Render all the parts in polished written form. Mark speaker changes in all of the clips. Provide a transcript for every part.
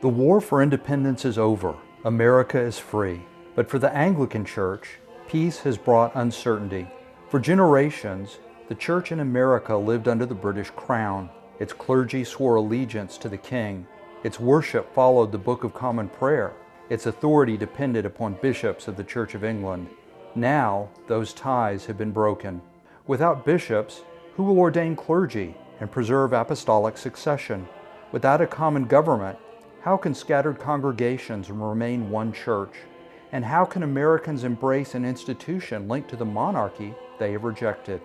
Speaker 1: The war for independence is over. America is free. But for the Anglican Church, peace has brought uncertainty. For generations, the Church in America lived under the British Crown. Its clergy swore allegiance to the King. Its worship followed the Book of Common Prayer. Its authority depended upon bishops of the Church of England. Now, those ties have been broken. Without bishops, who will ordain clergy and preserve apostolic succession? Without a common government, how can scattered congregations remain one church? And how can Americans embrace an institution linked to the monarchy they have rejected?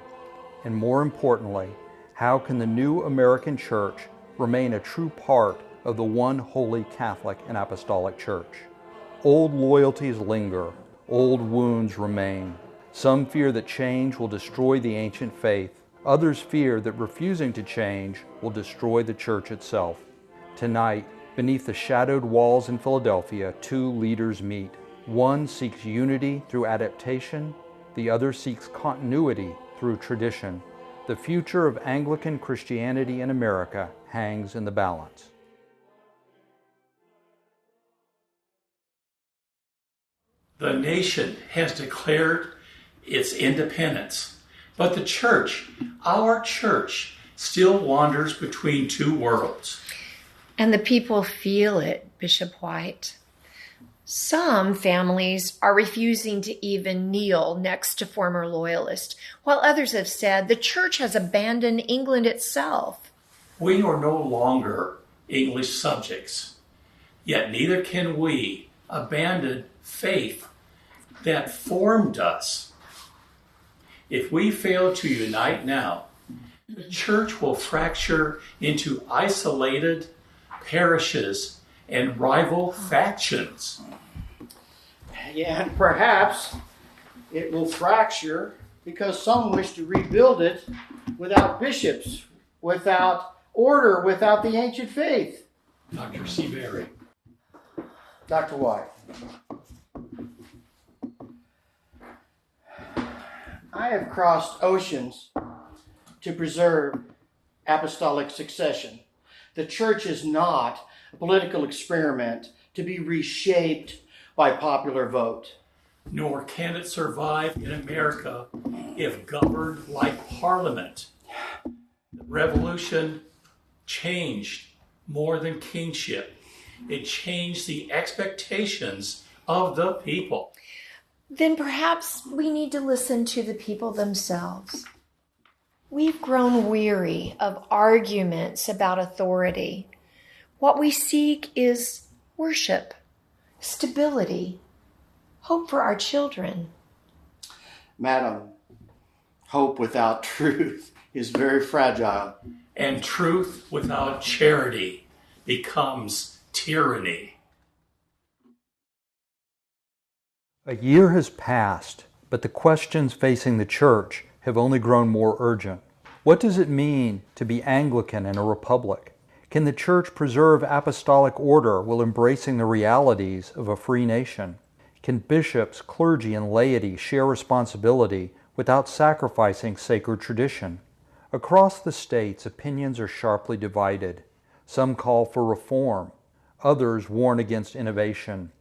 Speaker 1: And more importantly, how can the new American church remain a true part of the one holy Catholic and Apostolic Church? Old loyalties linger, old wounds remain. Some fear that change will destroy the ancient faith. Others fear that refusing to change will destroy the church itself. Tonight, beneath the shadowed walls in Philadelphia, two leaders meet. One seeks unity through adaptation, the other seeks continuity through tradition. The future of Anglican Christianity in America hangs in the balance.
Speaker 2: The nation has declared its independence, but the church, our church, still wanders between two worlds.
Speaker 3: And the people feel it, Bishop White. Some families are refusing to even kneel next to former loyalists, while others have said the church has abandoned England itself.
Speaker 2: We are no longer English subjects, yet neither can we abandon faith that formed us. If we fail to unite now, the church will fracture into isolated parishes and rival factions.
Speaker 4: Yeah, and perhaps it will fracture because some wish to rebuild it without bishops, without order, without the ancient faith.
Speaker 2: Dr. Seabury.
Speaker 4: Dr. White. I have crossed oceans to preserve apostolic succession. The church is not a political experiment to be reshaped by popular vote.
Speaker 2: Nor can it survive in America if governed like Parliament. The revolution changed more than kingship. It changed the expectations of the people.
Speaker 3: Then perhaps we need to listen to the people themselves. We've grown weary of arguments about authority. What we seek is worship, stability, hope for our children.
Speaker 4: Madam, hope without truth is very fragile.
Speaker 2: And truth without charity becomes tyranny.
Speaker 1: A year has passed, but the questions facing the church have only grown more urgent. What does it mean to be Anglican in a republic? Can the church preserve apostolic order while embracing the realities of a free nation? Can bishops, clergy, and laity share responsibility without sacrificing sacred tradition? Across the states, opinions are sharply divided. Some call for reform. Others warn against innovation.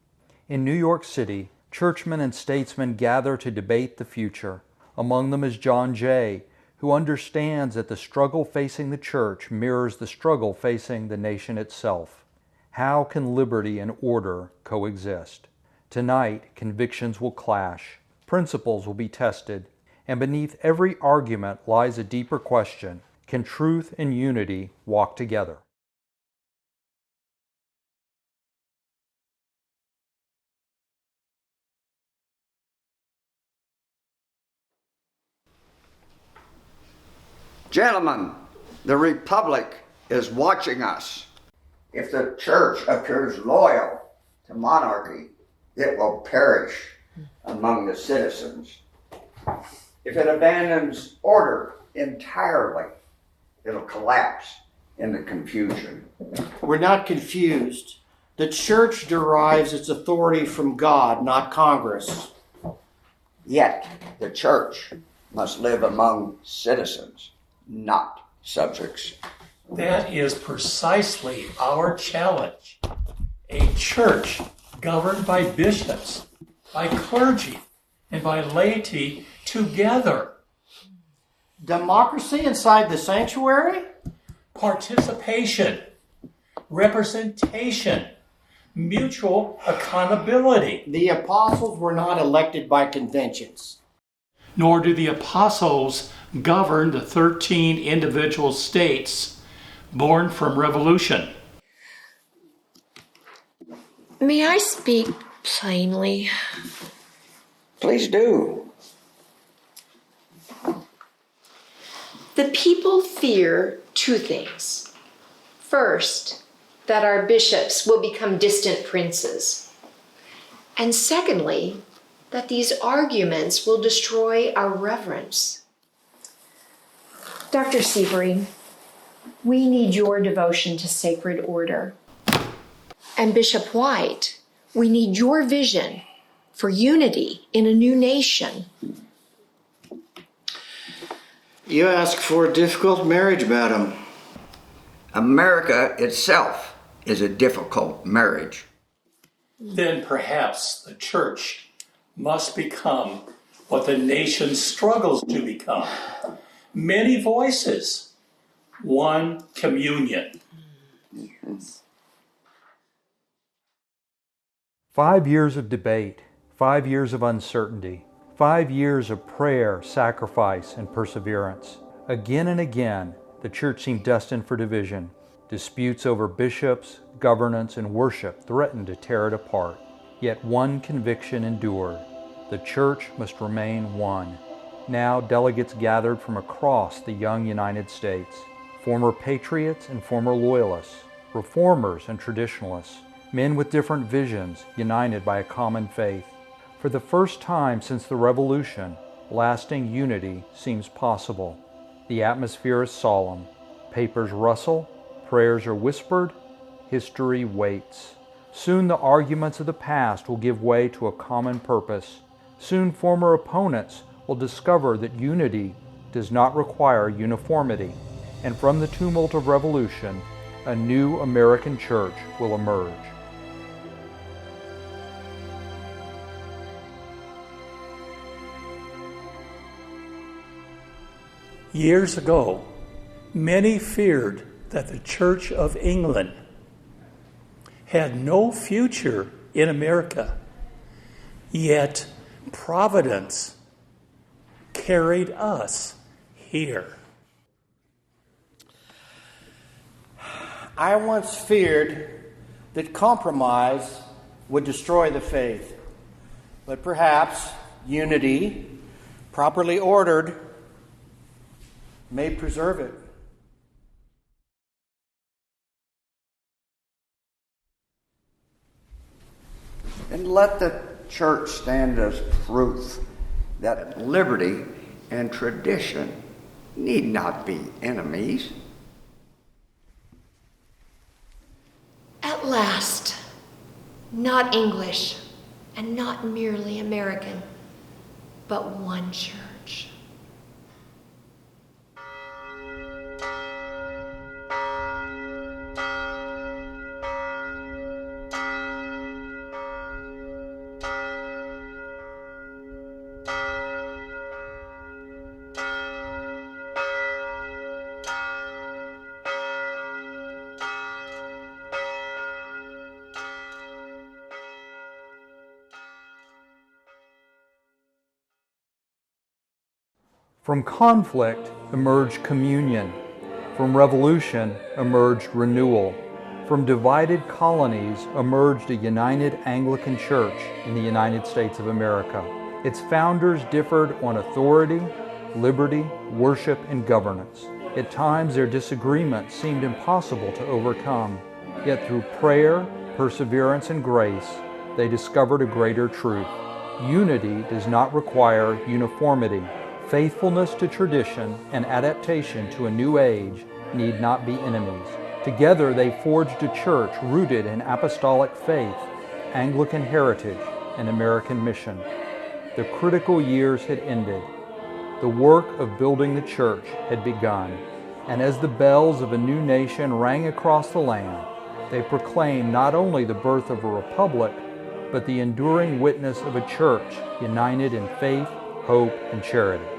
Speaker 1: In New York City, churchmen and statesmen gather to debate the future. Among them is John Jay, who understands that the struggle facing the church mirrors the struggle facing the nation itself. How can liberty and order coexist? Tonight, convictions will clash, principles will be tested, and beneath every argument lies a deeper question: can truth and unity walk together?
Speaker 5: Gentlemen, the Republic is watching us. If the church appears loyal to monarchy, it will perish among the citizens. If it abandons order entirely, it'll collapse into confusion.
Speaker 4: We're not confused. The church derives its authority from God, not Congress.
Speaker 5: Yet, the church must live among citizens, not subjects.
Speaker 2: That is precisely our challenge. A church governed by bishops, by clergy, and by laity together.
Speaker 4: Democracy inside the sanctuary?
Speaker 2: Participation, representation, mutual accountability.
Speaker 4: The apostles were not elected by conventions.
Speaker 2: Nor do the apostles govern the 13 individual states born from revolution.
Speaker 3: May I speak plainly?
Speaker 5: Please do.
Speaker 3: The people fear two things. First, that our bishops will become distant princes. And secondly, that these arguments will destroy our reverence. Dr. Seabury, we need your devotion to sacred order. And Bishop White, we need your vision for unity in a new nation.
Speaker 4: You ask for a difficult marriage, madam.
Speaker 5: America itself is a difficult marriage.
Speaker 2: Then perhaps the church must become what the nation struggles to become. Many voices, one communion.
Speaker 1: 5 years of debate, 5 years of uncertainty, 5 years of prayer, sacrifice, and perseverance. Again and again, the church seemed destined for division. Disputes over bishops, governance, and worship threatened to tear it apart. Yet one conviction endured: the church must remain one. Now delegates gathered from across the young United States, former patriots and former loyalists, reformers and traditionalists, men with different visions united by a common faith. For the first time since the Revolution, lasting unity seems possible. The atmosphere is solemn. Papers rustle, prayers are whispered, history waits. Soon the arguments of the past will give way to a common purpose. Soon former opponents will discover that unity does not require uniformity. And from the tumult of revolution, a new American church will emerge.
Speaker 2: Years ago, many feared that the Church of England had no future in America, yet providence carried us here.
Speaker 4: I once feared that compromise would destroy the faith, but perhaps unity, properly ordered, may preserve it.
Speaker 5: And let the church stand as proof that liberty and tradition need not be enemies.
Speaker 3: At last, not English and not merely American, but one church.
Speaker 1: From conflict emerged communion. From revolution emerged renewal. From divided colonies emerged a united Anglican Church in the United States of America. Its founders differed on authority, liberty, worship, and governance. At times their disagreements seemed impossible to overcome. Yet through prayer, perseverance, and grace, they discovered a greater truth. Unity does not require uniformity. Faithfulness to tradition and adaptation to a new age need not be enemies. Together they forged a church rooted in apostolic faith, Anglican heritage, and American mission. The critical years had ended. The work of building the church had begun. And as the bells of a new nation rang across the land, They proclaim not only the birth of a republic, but the enduring witness of a church united in faith, hope, and charity.